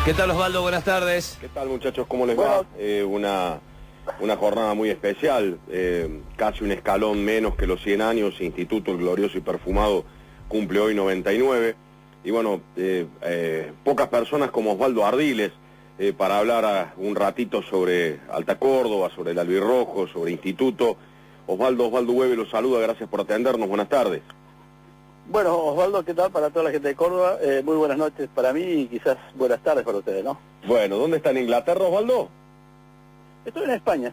¿Qué tal, Osvaldo? Buenas tardes. ¿Qué tal, muchachos? ¿Cómo les va? Una jornada muy especial, casi un escalón menos que los 100 años. Instituto El Glorioso y Perfumado cumple hoy 99. Y bueno, pocas personas como Osvaldo Ardiles para hablar un ratito sobre Alta Córdoba, sobre el Albirrojo, sobre Instituto. Osvaldo Hueve los saluda, gracias por atendernos, buenas tardes. Bueno, Osvaldo, ¿qué tal para toda la gente de Córdoba? Muy buenas noches para mí y quizás buenas tardes para ustedes, ¿no? Bueno, ¿dónde está en Inglaterra, Osvaldo? Estoy en España,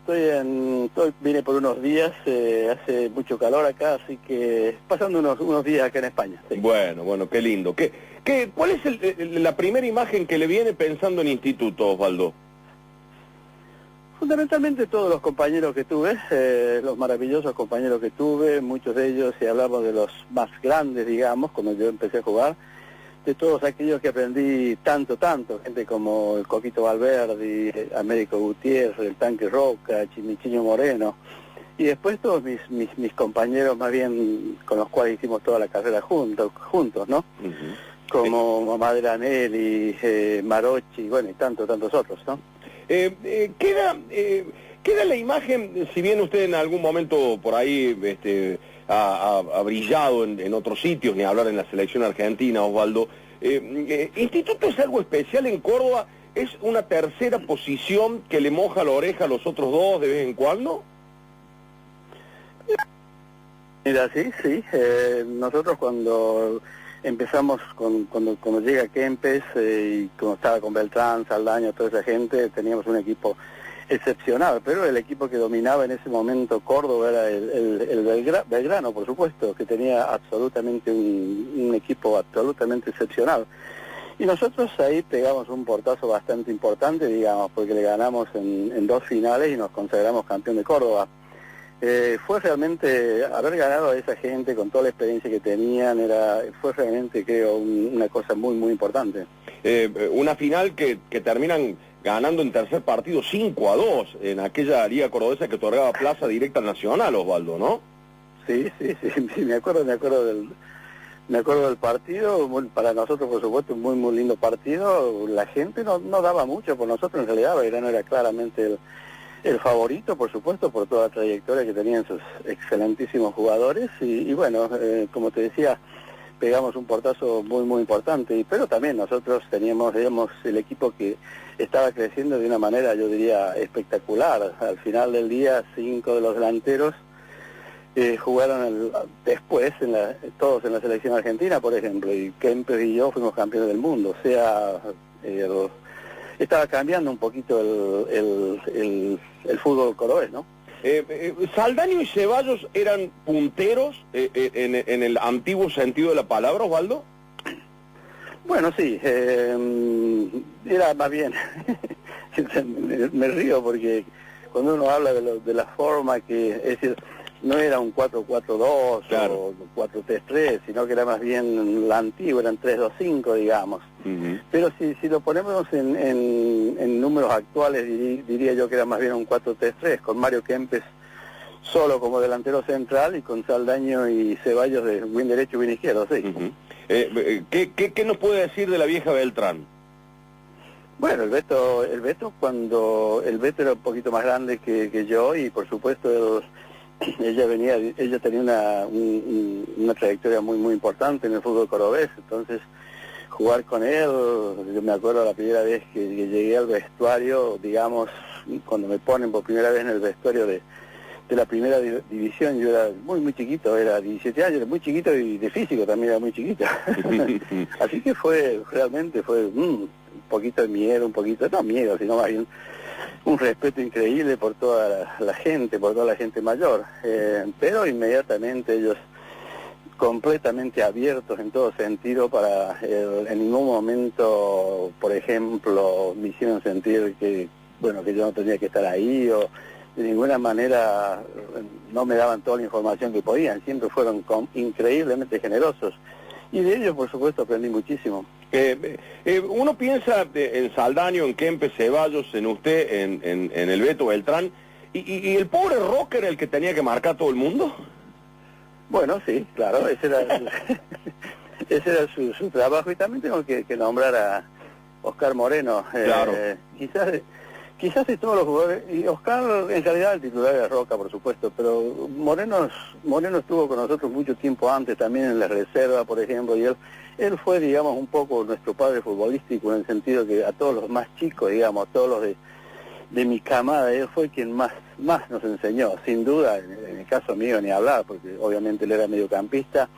vine por unos días, hace mucho calor acá, así que pasando unos días acá en España. Sí. Bueno, qué lindo. ¿Cuál es la primera imagen que le viene pensando en Instituto, Osvaldo? Fundamentalmente todos los compañeros que tuve, los maravillosos compañeros que tuve, muchos de ellos, si hablamos de los más grandes, digamos, cuando yo empecé a jugar, de todos aquellos que aprendí tanto, gente como el Coquito Valverde, Américo Gutiérrez, el Tanque Roca, Chimichiño Moreno, y después todos mis compañeros más bien con los cuales hicimos toda la carrera juntos, ¿no? Como Madranelli, Marochi, bueno, y tantos otros, ¿no? Queda la imagen, si bien usted en algún momento por ahí ha brillado en otros sitios, ni hablar en la selección argentina, Osvaldo, Instituto es algo especial en Córdoba, ¿es una tercera posición que le moja la oreja a los otros dos de vez en cuando? Mira, sí, nosotros cuando empezamos, cuando llega Kempes y como estaba con Beltrán, Saldaña, toda esa gente, teníamos un equipo excepcional, pero el equipo que dominaba en ese momento Córdoba era el Belgrano, por supuesto, que tenía absolutamente un equipo absolutamente excepcional. Y nosotros ahí pegamos un portazo bastante importante, digamos, porque le ganamos en dos finales y nos consagramos campeón de Córdoba. Fue realmente, haber ganado a esa gente con toda la experiencia que tenían, fue realmente, creo, una cosa muy importante. Una final que terminan ganando en tercer partido 5-2 en aquella liga cordobesa que otorgaba plaza directa al Nacional, Osvaldo, ¿no? Sí, me acuerdo del partido. Para nosotros, por supuesto, un muy lindo partido. La gente no daba mucho por nosotros, en realidad Belgrano era claramente el favorito, por supuesto, por toda la trayectoria que tenían sus excelentísimos jugadores y bueno, como te decía, pegamos un portazo muy importante, pero también nosotros teníamos, digamos, el equipo que estaba creciendo de una manera, yo diría, espectacular. Al final del día, 5 de los delanteros jugaron después, todos en la selección argentina, por ejemplo, y Kempes y yo fuimos campeones del mundo, o sea, estaba cambiando un poquito el fútbol cordobés, ¿no? ¿Saldaño y Ceballos eran punteros en el antiguo sentido de la palabra, Osvaldo? Bueno, sí, era más bien, me río porque cuando uno habla de la forma que, es decir, no era un 4-4-2 claro, o 4-3-3, sino que era más bien la antigua, eran 3-2-5, digamos. Pero si lo ponemos en números actuales, diría yo que era más bien un 4-3-3, con Mario Kempes solo como delantero central y con Saldaño y Ceballos de win derecho y win izquierdo, sí. ¿Qué nos puede decir de la vieja Beltrán? Bueno, el Beto era un poquito más grande que yo y por supuesto ella tenía una trayectoria muy importante en el fútbol cordobés, entonces jugar con él, yo me acuerdo la primera vez que llegué al vestuario, digamos, cuando me ponen por primera vez en el vestuario de la primera división, yo era muy chiquito, era 17 años, era muy chiquito y de físico también era muy chiquito. Así que realmente fue un poquito de miedo, no miedo, sino más bien un respeto increíble por toda la gente, por toda la gente mayor, pero inmediatamente ellos completamente abiertos en todo sentido en ningún momento, por ejemplo, me hicieron sentir que yo no tenía que estar ahí o de ninguna manera no me daban toda la información que podían, siempre fueron increíblemente generosos y de ellos por supuesto aprendí muchísimo. Uno piensa en Saldaño, en Kempes, Ceballos, en usted, en el Beto Beltrán, y el pobre Roca era el que tenía que marcar a todo el mundo. Bueno, sí, claro, ese era su trabajo y también tengo que nombrar Oscar Moreno. Claro. Quizás de todos los jugadores, y Oscar en realidad el titular era Roca, por supuesto, pero Moreno estuvo con nosotros mucho tiempo antes, también en la reserva, por ejemplo, y él fue, digamos, un poco nuestro padre futbolístico, en el sentido que a todos los más chicos, digamos, a todos los de mi camada, él fue quien más nos enseñó, sin duda, en el caso mío ni hablar, porque obviamente él era mediocampista.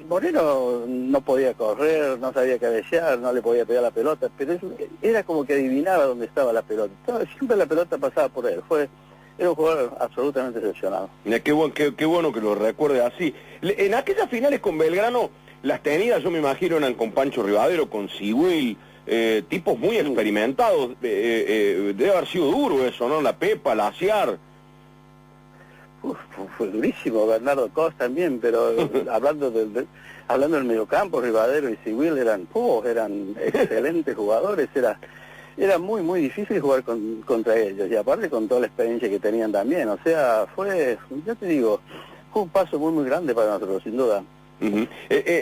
Moreno no podía correr, no sabía cabecear, no le podía pegar la pelota, pero era como que adivinaba dónde estaba la pelota. Siempre la pelota pasaba por él. Era un jugador absolutamente excepcional. Qué bueno que lo recuerde así. En aquellas finales con Belgrano, las tenidas, yo me imagino, eran con Pancho Rivadero, con Sigüil, tipos muy experimentados. Debe haber sido duro eso, ¿no? La Pepa, la Aciar. Fue durísimo, Bernardo Cos también, pero hablando del mediocampo, Rivadero y Sigüil eran excelentes jugadores, era muy difícil jugar contra ellos, y aparte con toda la experiencia que tenían también, o sea, ya te digo, fue un paso muy grande para nosotros, sin duda.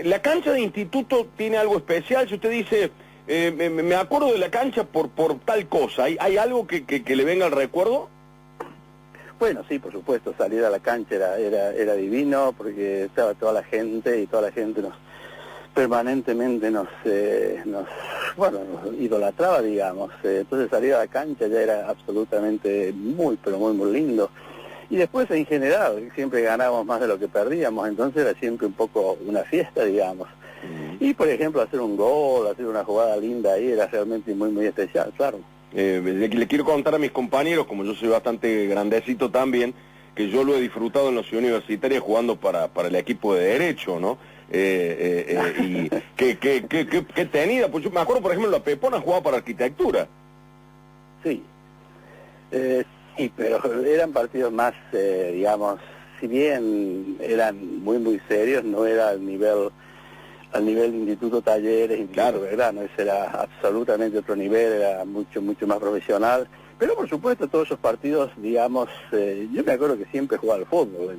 La cancha de instituto tiene algo especial, si usted dice, me acuerdo de la cancha por tal cosa, ¿hay algo que le venga al recuerdo? Bueno, sí, por supuesto, salir a la cancha era divino, porque estaba toda la gente, y toda la gente permanentemente nos idolatraba, digamos. Entonces salir a la cancha ya era absolutamente pero muy lindo. Y después, en general, siempre ganábamos más de lo que perdíamos, entonces era siempre un poco una fiesta, digamos. Y, por ejemplo, hacer un gol, hacer una jugada linda ahí era realmente muy especial, claro. Le quiero contar a mis compañeros, como yo soy bastante grandecito también, que yo lo he disfrutado en la ciudad universitaria jugando para el equipo de Derecho, ¿no? Y que tenida, pues yo me acuerdo, por ejemplo, la Pepona jugaba para Arquitectura. Sí, sí, pero eran partidos más, digamos, si bien eran muy serios, no era al nivel de Instituto Talleres, Instituto Belgrano, ese era absolutamente otro nivel, era mucho más profesional, pero por supuesto todos esos partidos, digamos, yo me acuerdo que siempre jugaba al fútbol,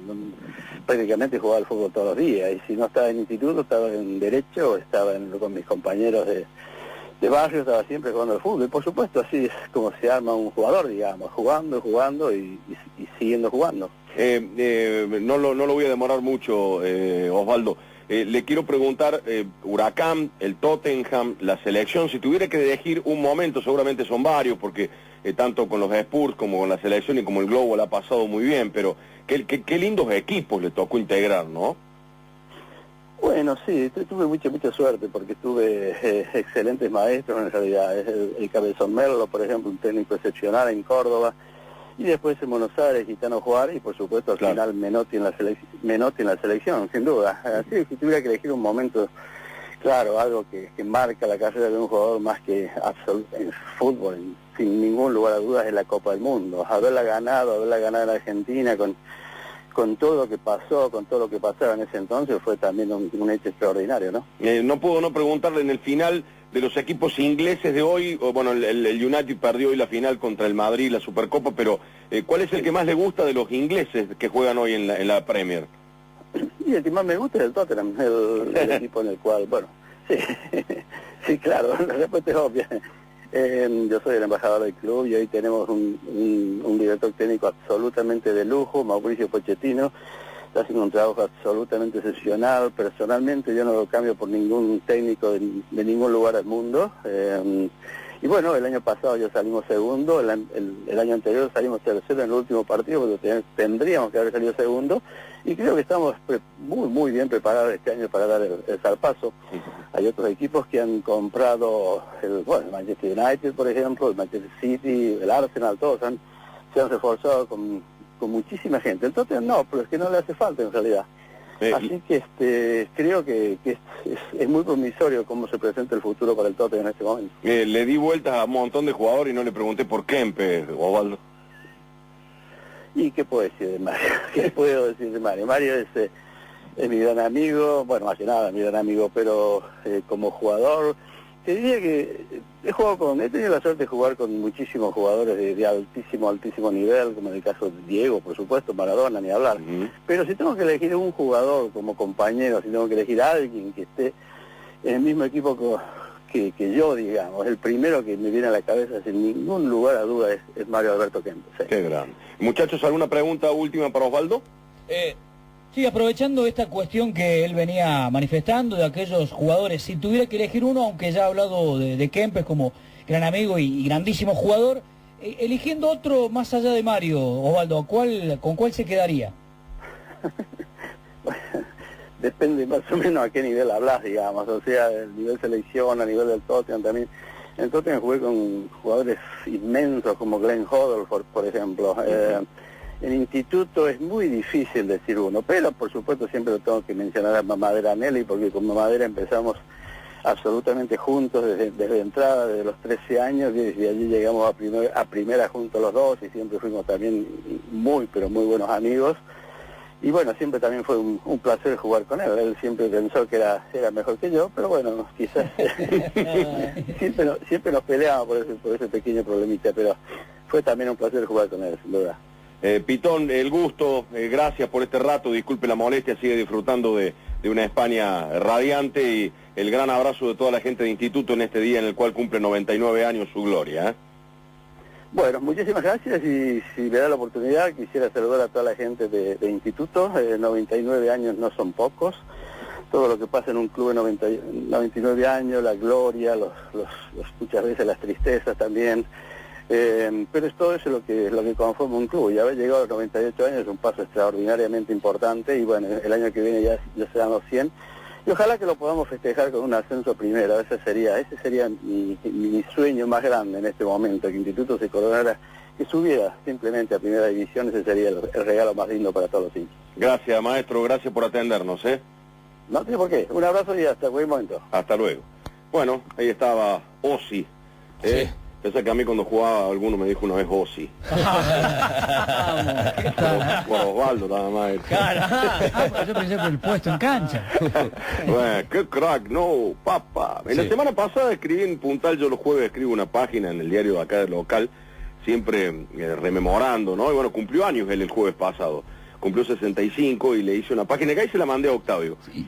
prácticamente jugaba al fútbol todos los días, y si no estaba en instituto, estaba en Derecho, estaba con mis compañeros de barrio, estaba siempre jugando al fútbol, y por supuesto así es como se arma un jugador, digamos, jugando y siguiendo jugando. No lo voy a demorar mucho, Osvaldo. Le quiero preguntar, Huracán, el Tottenham, la selección, si tuviera que elegir un momento, seguramente son varios, porque tanto con los Spurs como con la selección y como el Globo la ha pasado muy bien, pero qué lindos equipos le tocó integrar, ¿no? Bueno, sí, tuve mucha suerte, porque tuve excelentes maestros en realidad. El Cabezón Merlo, por ejemplo, un técnico excepcional en Córdoba, y después en Buenos Aires, Gitano Juárez, y por supuesto al final Menotti en la selección, sin duda. Así, si tuviera que elegir un momento, claro, algo que marca la carrera de un jugador más que en fútbol, sin ningún lugar a dudas, es la Copa del Mundo. Haberla ganado en Argentina con todo lo que pasó, con todo lo que pasaba en ese entonces, fue también un hecho extraordinario, ¿no? No puedo no preguntarle, en el final de los equipos ingleses de hoy, bueno, el United perdió hoy la final contra el Madrid, la Supercopa, pero ¿cuál es el que más le gusta de los ingleses que juegan hoy en la Premier? Y el que más me gusta es el Tottenham, el equipo en el cual, bueno, sí, claro, la respuesta es obvia. Yo soy el embajador del club y hoy tenemos un director técnico absolutamente de lujo, Mauricio Pochettino. Está haciendo un trabajo absolutamente excepcional. Personalmente yo no lo cambio por ningún técnico de ningún lugar del mundo. Y bueno, el año pasado ya salimos segundo, el año anterior salimos tercero en el último partido, porque tendríamos que haber salido segundo, y creo que estamos muy bien preparados este año para dar el zarpazo. Hay otros equipos que han comprado, el Manchester United, por ejemplo, el Manchester City, el Arsenal, todos se han reforzado con muchísima gente. Entonces no, pero es que no le hace falta en realidad. Así que creo que es muy promisorio cómo se presenta el futuro para el Tottenham en este momento. Le di vueltas a un montón de jugadores y no le pregunté por Kempe, Osvaldo. ¿Y qué puedo decir de Mario? ¿Qué puedo decir de Mario? Mario es mi gran amigo, bueno, más que nada mi gran amigo, pero como jugador, te diría que he tenido la suerte de jugar con muchísimos jugadores de altísimo nivel, como en el caso de Diego, por supuesto, Maradona, ni hablar. Pero si tengo que elegir un jugador como compañero, si tengo que elegir a alguien que en el mismo equipo que yo, digamos. El primero que me viene a la cabeza sin ningún lugar a duda es Mario Alberto Kempes. ¿Sí? Qué grande. Muchachos, ¿alguna pregunta última para Osvaldo? Sí, aprovechando esta cuestión que él venía manifestando de aquellos jugadores, si tuviera que elegir uno, aunque ya ha hablado de Kempes como gran amigo y grandísimo jugador, eligiendo otro más allá de Mario, Osvaldo, ¿con cuál se quedaría? Depende más o menos a qué nivel hablas, digamos, o sea, el nivel selección, a nivel del Tottenham también. En Tottenham jugué con jugadores inmensos como Glenn Hoddle, por ejemplo. En instituto es muy difícil decir uno, pero por supuesto siempre lo tengo que mencionar a Mamadera Nelly, porque con Mamadera empezamos absolutamente juntos desde entrada, desde los 13 años, y desde allí llegamos a primera juntos los dos, y siempre fuimos también muy, pero muy buenos amigos. Y bueno, siempre también fue un placer jugar con él. Él siempre pensó que era mejor que yo, pero bueno, quizás siempre nos peleábamos por ese pequeño problemita, pero fue también un placer jugar con él, sin duda. Pitón, el gusto, gracias por este rato, disculpe la molestia, sigue disfrutando de una España radiante, y el gran abrazo de toda la gente de Instituto en este día en el cual cumple 99 años su gloria. Bueno, muchísimas gracias, y si me da la oportunidad quisiera saludar a toda la gente de Instituto. 99 años no son pocos, todo lo que pasa en un club de 99 años, la gloria, muchas veces las tristezas también, pero es todo eso lo que conforma un club, y haber llegado a los 98 años es un paso extraordinariamente importante, y bueno, el año que viene ya serán los 100, y ojalá que lo podamos festejar con un ascenso primero. Ese sería mi sueño más grande en este momento, que Instituto se coronara, que subiera simplemente a primera división. Ese sería el regalo más lindo para todos los hinchas. Gracias, maestro, gracias por atendernos. No tiene por qué, un abrazo y hasta buen momento. Hasta luego. Bueno, ahí estaba Ossi. Sí. Pensé que a mí cuando jugaba alguno me dijo una vez Ossi. Por Osvaldo nada más. Claro, yo pensé por el puesto en cancha. Bueno, qué crack, no, papá. En la semana pasada escribí en Puntal, yo los jueves escribo una página en el diario de acá del local, siempre rememorando, ¿no? Y bueno, cumplió años él el jueves pasado. Cumplió 65 y le hice una página que ahí se la mandé a Octavio. Sí.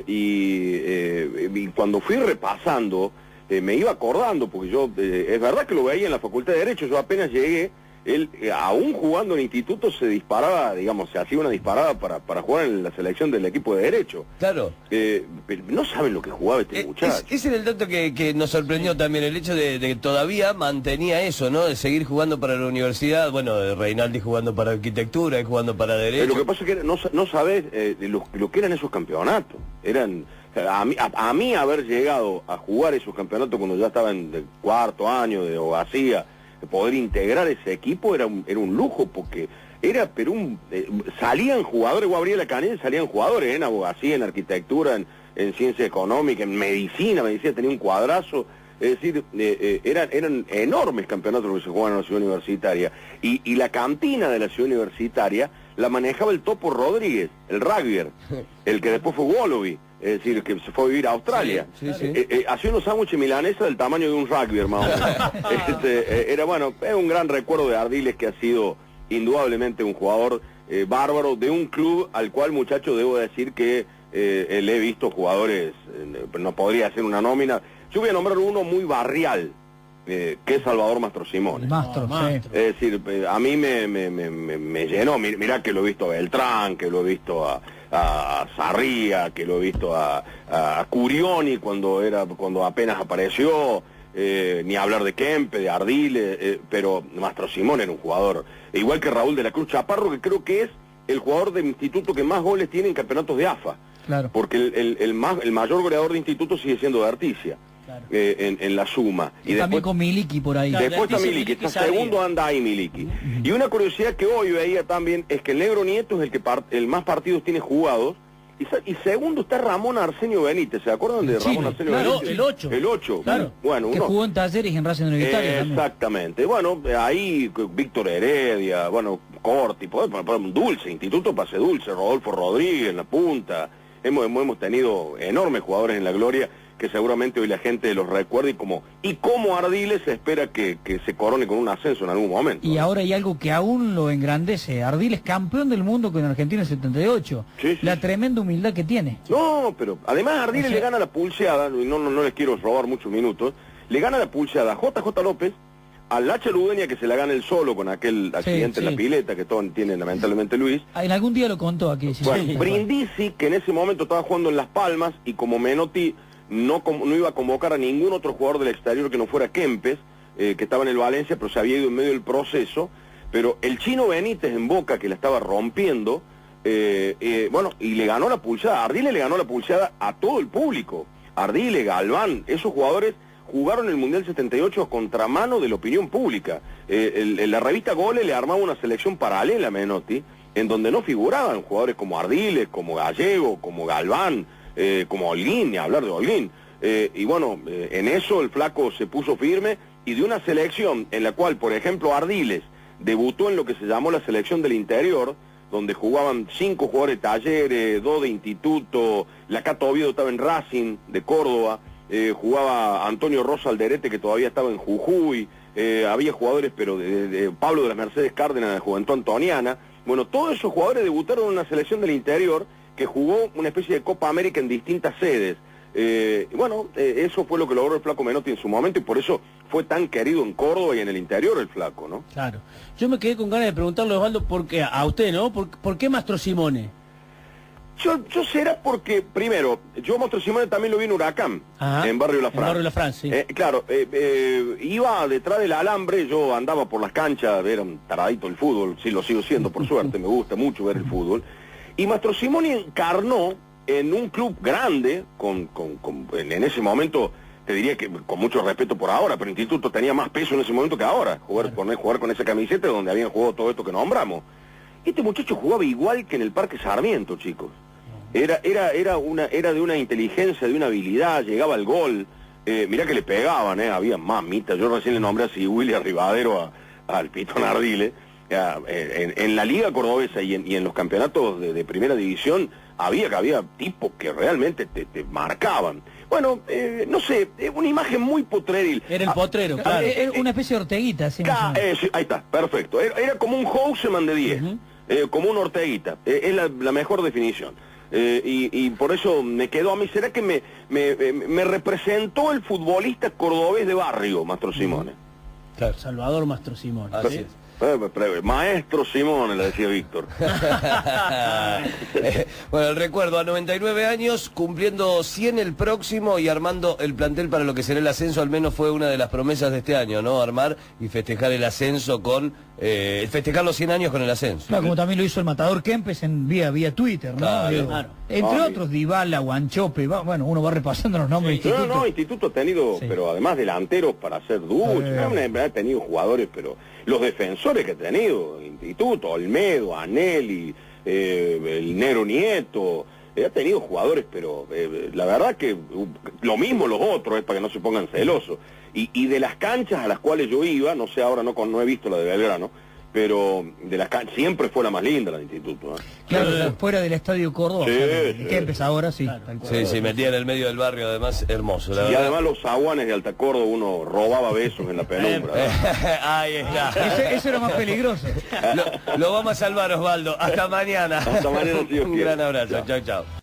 Y cuando fui repasando, me iba acordando, porque yo, es verdad que lo veía en la Facultad de Derecho, yo apenas llegué, él, aún jugando en Instituto, se disparaba, digamos, se hacía una disparada para jugar en la selección del equipo de Derecho. Claro. Pero no saben lo que jugaba este muchacho. Ese era el dato que nos sorprendió también, el hecho de que todavía mantenía eso, ¿no? De seguir jugando para la universidad, bueno, Reinaldi jugando para Arquitectura, y jugando para Derecho. Lo que pasa es que no sabés lo que eran esos campeonatos. Eran... A mí haber llegado a jugar esos campeonatos cuando ya estaba en el cuarto año de abogacía, poder integrar ese equipo era un lujo, porque salían jugadores, vos abrías la canilla, salían jugadores en abogacía, en arquitectura, en ciencia económica, en medicina tenía un cuadrazo. Es decir, eran enormes campeonatos los que se jugaban en la ciudad universitaria, y la cantina de la ciudad universitaria la manejaba el Topo Rodríguez, el rugbyer, el que después fue Wallaby, es decir, que se fue a vivir a Australia. Sí. Hacía unos sándwiches milanesas del tamaño de un rugbyer, más o menos. Era bueno, es un gran recuerdo de Ardiles, que ha sido indudablemente un jugador bárbaro, de un club al cual, muchacho, debo decir que le he visto jugadores, no podría hacer una nómina. Yo voy a nombrar uno muy barrial, que es Salvador Mastrosimone. Sí. Es decir, a mí me llenó. Mirá que lo he visto a Beltrán, que lo he visto a Sarria, que lo he visto a Curioni cuando apenas apareció, ni hablar de Kempe, de Ardile, pero Mastrosimone era un jugador, igual que Raúl de la Cruz Chaparro, que creo que es el jugador de Instituto que más goles tiene en campeonatos de AFA. Claro. Porque el mayor goleador de Instituto sigue siendo de Articia. Claro. En la suma. Y también después, con Miliki por ahí. Después está Miliki, está segundo anda ahí Miliki. Y una curiosidad que hoy veía también es que el Negro Nieto es el más partidos tiene jugados, y segundo está Ramón Arsenio Benítez. ¿Se acuerdan de Ramón Arsenio Benítez? El 8. El 8. Claro. Bueno, que jugó en Talleres y en Racing Universitario. Exactamente. Bueno, ahí Víctor Heredia, bueno, Corti, Dulce, Instituto Pase Dulce, Rodolfo Rodríguez en la punta. Hemos tenido enormes jugadores en la gloria, que seguramente hoy la gente los recuerde y como Ardiles se espera que se corone con un ascenso en algún momento. Y ahora hay algo que aún lo engrandece. Ardiles campeón del mundo con Argentina en 78. Sí, la tremenda humildad que tiene. No, pero además Ardiles le gana la pulseada, y no les quiero robar muchos minutos, le gana la pulseada a JJ López, a Lacha Ludeña, que se la gana él solo con aquel accidente en la pileta que todos tienen lamentablemente Luis. En algún día lo contó aquí. Bueno, Brindisi, que en ese momento estaba jugando en Las Palmas, y como Menotti no iba a convocar a ningún otro jugador del exterior que no fuera Kempes, que estaba en el Valencia, pero se había ido en medio del proceso, pero el Chino Benítez en Boca, que la estaba rompiendo, bueno, y le ganó la pulseada. Ardiles le ganó la pulseada a todo el público. Ardiles, Galván, esos jugadores jugaron el Mundial 78 a contramano de la opinión pública. La revista Gole le armaba una selección paralela a Menotti, en donde no figuraban jugadores como Ardiles, como Gallego, como Galván, como Holguín, ni hablar de Holguín. Y bueno, en eso el flaco se puso firme, y de una selección en la cual, por ejemplo, Ardiles debutó en lo que se llamó la selección del interior, donde jugaban 5 jugadores de Talleres, 2 de Instituto, la Cato Oviedo estaba en Racing de Córdoba, jugaba Antonio Rosa Alderete, que todavía estaba en Jujuy, había jugadores, pero de Pablo de las Mercedes Cárdenas, de Juventud Antoniana. Bueno, todos esos jugadores debutaron en una selección del interior que jugó una especie de Copa América en distintas sedes. Bueno, eso fue lo que logró el flaco Menotti en su momento, y por eso fue tan querido en Córdoba y en el interior el flaco, ¿no? Claro. Yo me quedé con ganas de preguntarle, Osvaldo, a usted, ¿no? ¿Por qué Mastro Simone? Yo será porque, primero, yo Mastro Simone también lo vi en Huracán, en Barrio La France. En Barrio La France, sí. Claro, iba detrás del alambre, yo andaba por las canchas, era un taradito del fútbol, sí lo sigo siendo, por suerte, me gusta mucho ver el fútbol. Y Mastro Simone encarnó en un club grande, en ese momento, te diría que con mucho respeto por ahora, pero Instituto tenía más peso en ese momento que ahora, jugar con esa camiseta donde habían jugado todo esto que nombramos. Este muchacho jugaba igual que en el Parque Sarmiento, chicos. Era de una inteligencia, de una habilidad, llegaba al gol. Mirá que le pegaban, había mamitas. Yo recién le nombré así William Rivadero al Pitón Ardiles. En la Liga Cordobesa y en los campeonatos de primera división había tipos que realmente te marcaban. Bueno, no sé, una imagen muy potreril. Era el potrero, claro. Era una especie de Orteguita, ¿sí? Ahí está, perfecto. Era como un Houseman de 10, como un Orteguita. Es la mejor definición. Y por eso me quedó a mí. ¿Será que me representó el futbolista cordobés de barrio, Mastro Simone? Claro. Salvador Mastro Simone. Así es. Maestro Simone, le decía Víctor. Bueno, el recuerdo a 99 años, cumpliendo 100 el próximo y armando el plantel para lo que será el ascenso, al menos fue una de las promesas de este año, ¿no? Armar y festejar el ascenso festejar los 100 años con el ascenso. Claro, como también lo hizo el matador Kempes vía Twitter, ¿no? Claro. Entre otros, Dybala, Guanchope, bueno, uno va repasando los nombres. Sí. Instituto ha tenido, pero además delanteros para hacer ducho, ha tenido jugadores, pero los defensores que ha tenido, Instituto, Olmedo, Anelli, el Nero Nieto, ha tenido jugadores, pero la verdad que lo mismo los otros, para que no se pongan celosos. Y de las canchas a las cuales yo iba, no sé ahora, no he visto la de Belgrano, pero de las canchas siempre fue la más linda la de Instituto. Claro, fuera del Estadio Córdoba, sí. Kempes ahora sí. Claro. Sí, metía en el medio del barrio, además, hermoso. La y verdad. además los zaguanes de Alta Córdoba uno robaba besos en la penumbra. Ahí está. Eso era más peligroso. Lo vamos a salvar, Osvaldo. Hasta mañana. Hasta mañana, si Dios Un quiere. gran abrazo. Chao. Chau.